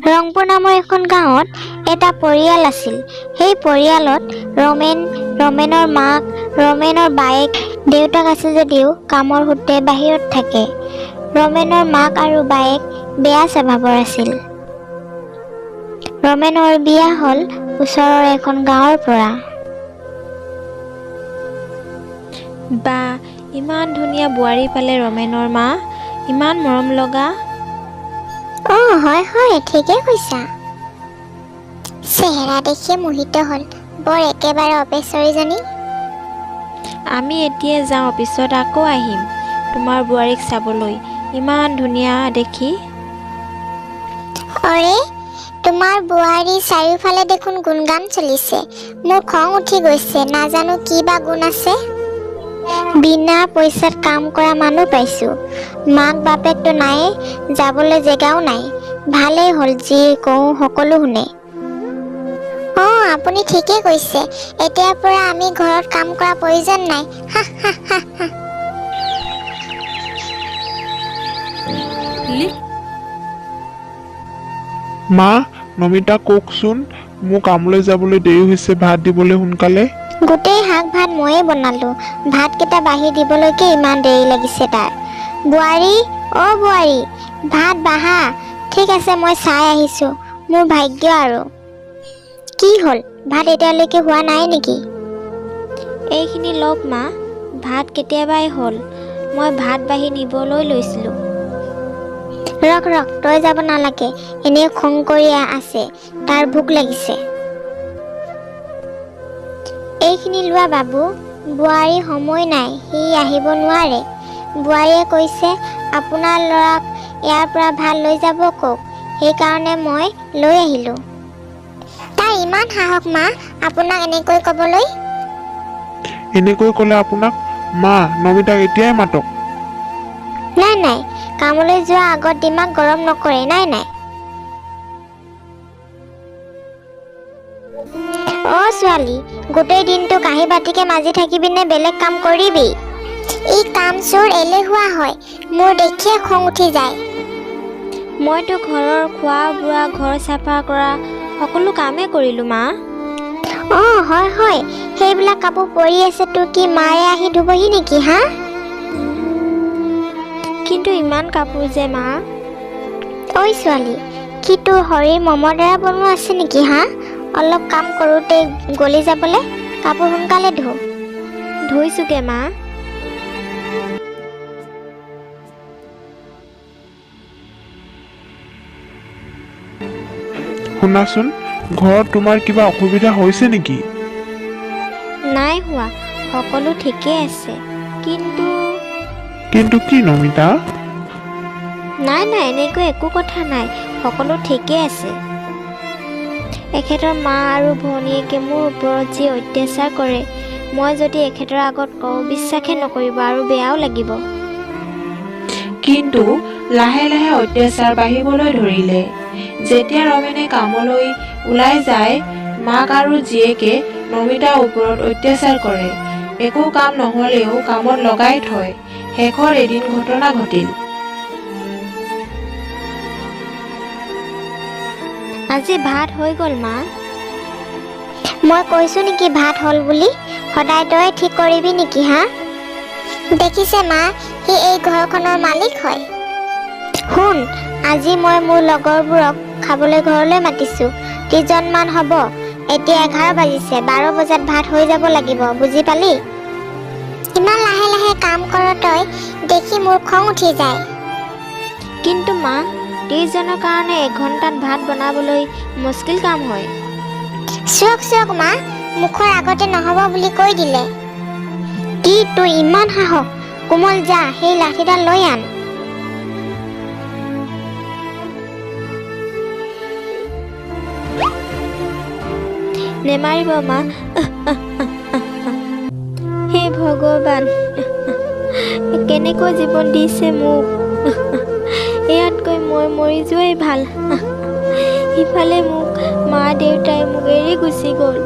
ৰংপুৰ নামৰ এখন গাঁৱত এটা পৰিয়াল আছিল। সেই পৰিয়ালত ৰমেনৰ মাক, ৰমেনৰ বায়েক, দেউতাক আছে যদিও কামৰ সূত্ৰে বাহিৰত থাকে। ৰমেনৰ মাক আৰু বায়েক বেয়া স্বভাৱৰ আছিল। ৰমেনৰ বিয়া হ'ল ওচৰৰ এখন গাঁৱৰ পৰা। বা ইমান ধুনীয়া বোৱাৰী পালে ৰমেনৰ মা, ইমান মৰম লগা। হয় ঠিকেই কৈছা। চেহেৰা দেখি মোহিত হ'ল, বৰ একেবাৰে অপেশ্বৰীজনী। আমি এতিয়া যাওঁ, পিছত আকৌ আহিম তোমাৰ বোৱাৰীক চাবলৈ, ইমান ধুনীয়া দেখি। অৰে, তোমাৰ বোৱাৰী চাৰিওফালে দেখোন গুণগান চলিছে। মোৰ খং উঠি গৈছে, নাজানো কি বা গুণ আছে। বিনা পইচাত কাম কৰা মানুহ পাইছো। মাক বাপেকটো নায়েই, যাবলৈ জেগাও নাই। ভালেই হ'ল, যি কওঁ সকলো শুনে। আপুনি ঠিকেই কৈছে। এতিয়াৰ পৰা আমি ঘৰত কাম কৰা প্ৰয়োজন নাই। মা, নমিতা কওকচোন, মোৰ কামলৈ যাবলৈ দেৰি হৈছে, ভাত দিবলৈ সোনকালে। গোটেই শাক ভাত ময়ে বনালো, ভাতকেইটা বাঢ়ি দিবলৈকে ইমান দেৰি লাগিছে তাৰ। বোৱাৰী, বোৱাৰী, ভাত বাঢ়া। ঠিক আছে, মই চাই আহিছো। মোৰ ভাগ্য আৰু। কি হ'ল, ভাত এতিয়ালৈকে হোৱা নাই নেকি? এইখিনি লওক মা, ভাত কেতিয়াবাই হ'ল। মই ভাত বাঢ়ি নিবলৈ লৈছিলোঁ। ৰখ, তই যাব নালাগে। এনেই খং কৰি আছে, তাৰ ভোক লাগিছে। এইখিনি লোৱা বাবু। বোৱাৰী সময় নাই, সি আহিব নোৱাৰে। বোৱাৰীয়ে কৈছে আপোনাৰ ল'ৰাক ইয়াৰ পৰা ভাত লৈ যাব কওক, সেইকাৰণে মই লৈ আহিলোঁ। তাৰ ইমান সাহস মা, আপোনাক এনেকৈ ক'বলৈ? এনেকৈ ক'লে আপোনাক? মা, নমিতাক এতিয়াই মাতক। নাই, কামলৈ যোৱাৰ আগত দিমাগ গৰম নকৰে। নাই। ছোৱালী, গোটেই দিনটো কাঁহী বাতিকে মাজি থাকিবি নে বেলেগ কাম কৰিবি? ই কাম চোৰ এলেহুৱা হয়, মোৰ দেখিয়ে খং উঠি যায়। মইতো ঘৰৰ খোৱা বোৱা, ঘৰ চাফা কৰা সকলো কামেই কৰিলোঁ মা। হয়, সেইবিলাক কাপোৰ পৰি আছে, তোৰ কি মায়ে আহি ধুবহি নেকি? কিন্তু ইমান কাপোৰ যে মা। ঐ ছোৱালী, কি তোৰ শৰীৰ মমৰ দ্বাৰা বনোৱা আছে নেকি? অলপ কাম কৰোঁতে গলি যাবলৈ, কাপোৰ সোনকালে ধো। ধুইছোগে মা। শুনাচোন, ঘৰত তোমাৰ কিবা অসুবিধা হৈছে নেকি? নাই হোৱা, সকলো ঠিকেই আছে। কিন্তু কি নমিতা? নাই, এনেকৈ একো কথা নাই, সকলো ঠিকেই আছে। এখেতৰ মা আৰু ভনীয়েকে মোৰ ওপৰত যি অত্যাচাৰ কৰে, মই যদি এখেতৰ আগত কওঁ, বিশ্বাসেই নকৰিব আৰু বেয়াও লাগিব। কিন্তু লাহে লাহে অত্যাচাৰ বাঢ়িবলৈ ধৰিলে। যেতিয়া ৰমেনে কামলৈ ওলাই যায়, মাক আৰু জীয়েকে নমিতাৰ ওপৰত অত্যাচাৰ কৰে। একো কাম নহ'লেও কামত লগাই থয়। শেষৰ এদিন ঘটনা ঘটিল। আজি ভাত হৈ গ'ল মা। মই কৈছো নেকি ভাত হ'ল বুলি? সদায় তই ঠিক কৰিবি নেকি? দেখিছে মা, সি এই ঘৰখনৰ মালিক হয়। শুন, আজি মই মোৰ লগৰবোৰক খাবলৈ ঘৰলৈ মাতিছো। 30 মান হ'ব। এতিয়া 11 বাজিছে, 12 বজাত ভাত হৈ যাব লাগিব, বুজি পালি? ইমান লাহে লাহে কাম কৰ তই, দেখি মোৰ খং উঠি যায়। কিন্তু মা, 30 জনৰ কাৰণে 1 ঘণ্টাত ভাত বনাবলৈ মুস্কিল কাম হয়। চুৱক মা, মুখৰ আগতে নহ'ব বুলি কৈ দিলে। কি তোৰ ইমান সাহস? কোমল, যা, সেই লাঠিডাল লৈ আন। নেমাৰিব মা। হে ভগৱান, কেনেকৈ জীৱন দিছে মোক। ইয়াতকৈ মই মৰি যোৱাই ভাল। ইফালে মোক মা দেউতাই মোক এৰি গুচি গ'ল,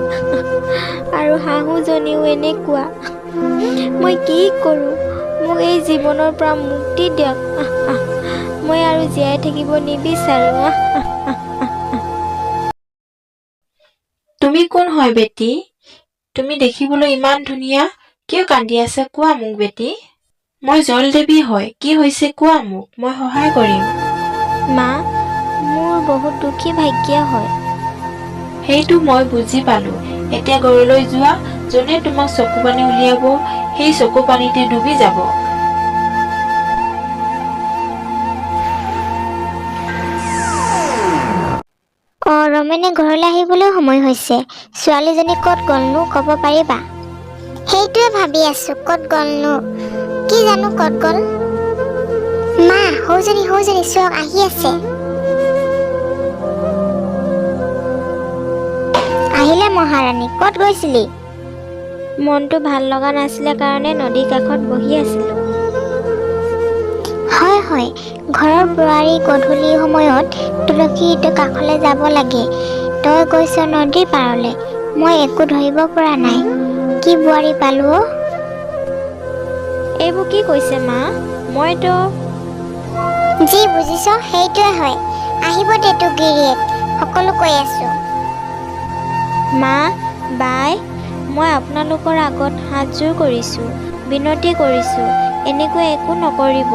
আৰু শাহুজনীও এনেকুৱা। মই কি কৰোঁ? মোক এই জীৱনৰ পৰা মুক্তি দিয়ক। মই আৰু জীয়াই থাকিব নিবিচাৰোঁ। তুমি কোন হয় বেটি? তুমি দেখিবলৈ ইমান ধুনীয়া, কিয় কান্দি আছা কোৱা মোক বেটি? মই জল দেৱী হয়, কি হৈছে কোৱা মোক, মই সহায় কৰিম। মা, মোৰ বহুত দুখী ভাগ্য হয়। সেইটো মই বুজি পালো। এতিয়া ঘৰলৈ যোৱা, যোনে তোমাক চকু পানী উলিয়াব সেই চকু পানীতে ডুবি যাব। ৰমেনে ঘৰলৈ আহিবলৈ সময় হৈছে। ছোৱালীজনী ক'ত গ'লনো ক'ব পাৰিবা? সেইটোৱে ভাবি আছো, ক'ত গ'লনো? কি জানো ক'ত গ'ল? মা, সৌজনী চোৱক আহি আছে। আহিলে মহাৰাণী, ক'ত গৈছিলি? মনটো ভাল লগা নাছিলে কাৰণে নদীৰ কাষত বহি আছিলোঁ। হয়, ঘৰৰ বোৱাৰী গধূলি সময়ত তুলসীৰ কাষলৈ যাব লাগে। তই গৈছ নদীৰ পাৰলৈ, মই একো ধৰিব পৰা নাই। কি বোৱাৰী পালো অ'? এইবোৰ কি কৈছে মা? মইতো যি বুজিছ সেইটোৱে হয়। আহিব দে তোক গিৰিয়েক, সকলো কৈ আছো। মা, বাই, মই আপোনালোকৰ আগত হাতযোৰ কৰিছোঁ, বিনতি কৰিছোঁ, এনেকৈ একো নকৰিব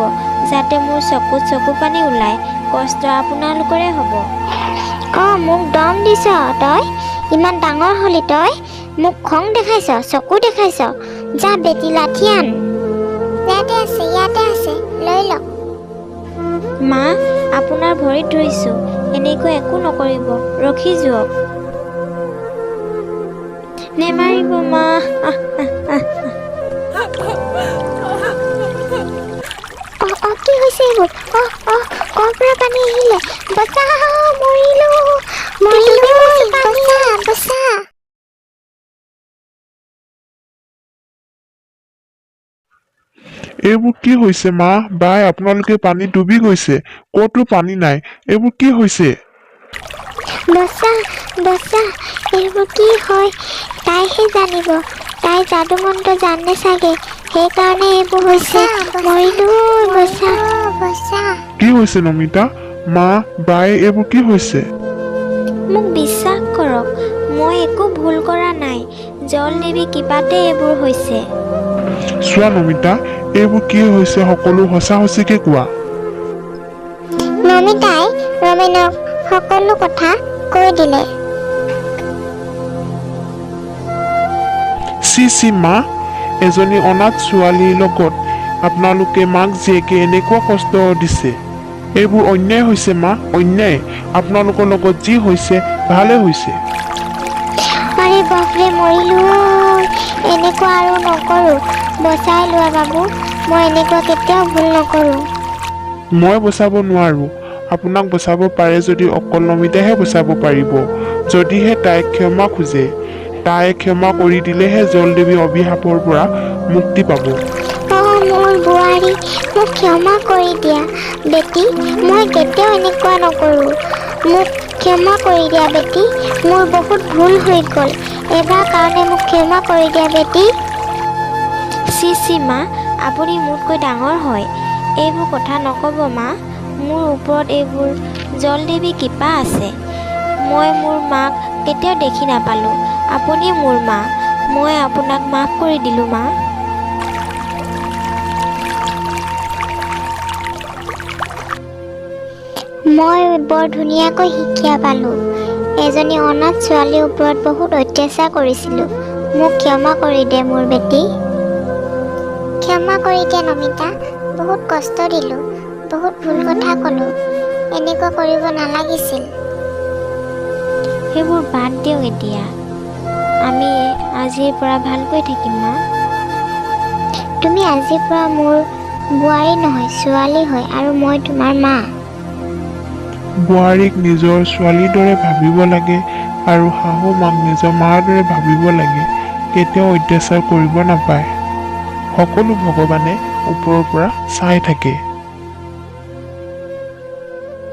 যাতে মোৰ চকুত চকু পানী ওলায়। কষ্ট আপোনালোকৰে হ'ব। মোক দম দিছ তই? ইমান ডাঙৰ হলি তই? মোক খং দেখাইছ, চকু দেখাইছ? যা বেটি লাঠি আন। ইয়াতে আছে, লৈ ল। মা, আপোনাৰ ভৰিত ধৰিছোঁ, এনেকৈ একো নকৰিব, ৰখি যাওক। নেমাৰিব মা। কি হৈছে এইবোৰ? ক'ৰ পৰা পানী আহিলে? বচা, মৰিলো, বচা। এইবোৰ কি হৈছে মা, বাই, আপোনালোকে পানীত ডুবি গৈছে, ক'তো পানী নাই, এইবোৰ কি হৈছে? বচা, এইবোৰ কি হয় তাইহে জানিব। তাই যাদু মন্ত্ৰ জানে চাগে, সেইকাৰণে এইবোৰ হৈছে। মৰিলো, বচা। কি হৈছে নমিতা? মা, বাই, এইবোৰ কি হৈছে? মোক বিশ্বাস কৰক, মই একো ভুল কৰা নাই। জল দেৱী কৃপাতে এইবোৰ হৈছে। চোৱা নমিতা, এইবোৰ কি হৈছে সকলো সঁচাকে কোৱা। নমিতাই ৰমেনক সকলো কথা কৈ দিলে। চি মা, এজনী অনাথ ছোৱালীৰ লগত আপোনালোকে মাক জীয়েকে এনেকুৱা কষ্ট দিছে। এইবোৰ অন্যায় হৈছে মা, অন্যায়। আপোনালোকৰ লগত যি হৈছে ভালে হৈছে। আৰে বাপৰে, মৰিলো। এনেকুৱা আৰু নকৰো, বচাই লোৱা বাবু। মই এনেকুৱা কেতিয়াও ভুল নকৰো। মই বচাব নোৱাৰো। আপোনাক বচাব পাৰে যদি অকল নমিতাহে বচাব পাৰিব। যদিহে তাইক ক্ষমা খোজে, তাই ক্ষমা কৰি দিলেহে জলদেৱী অভিশাপৰ পৰা মুক্তি পাব। মোৰ বোৱাৰী, মোক ক্ষমা কৰি দিয়া বেটি। মই কেতিয়াও এনেকুৱা নকৰো। মোক ক্ষমা কৰি দিয়া বেটি। মোৰ বহুত ভুল হৈ গ'ল। এবাৰ কাৰণে মোক ক্ষমা কৰি দিয়া বেটি। চি মা, আপুনি মোতকৈ ডাঙৰ হয়, এইবোৰ কথা নক'ব মা। মোৰ ওপৰত এইবোৰ জল দেৱী কৃপা আছে। মই মোৰ মাক কেতিয়াও দেখি নাপালোঁ। আপুনি মোৰ মা, মই আপোনাক মাফ কৰি দিলোঁ মা। মই বৰ ধুনীয়াকৈ শিক্ষা পালোঁ। এজনী অনাথ ছোৱালীৰ ওপৰত বহুত অত্যাচাৰ কৰিছিলোঁ। মোক ক্ষমা কৰি দে মোৰ বেটি। ক্ষমা কৰি দে নমিতা। বহুত কষ্ট দিলোঁ, বহুত ভুল কথা ক'লোঁ। এনেকুৱা কৰিব নালাগিছিল। সেইবোৰ বাদ দিয়ক এতিয়া। আমি আজিৰ পৰা ভালকৈ থাকিম মা। তুমি আজিৰ পৰা মোৰ বোৱাৰী নহয়, ছোৱালী হয়, আৰু মই তোমাৰ মা। বোৱাৰীক নিজৰ ছোৱালীৰ দৰে ভাবিব লাগে আৰু শাহু মাক নিজৰ মাৰ দৰে ভাবিব লাগে। কেতিয়াও অত্যাচাৰ কৰিব নাপায়। সকলো ভগৱানে ওপৰৰ পৰা চাই থাকে।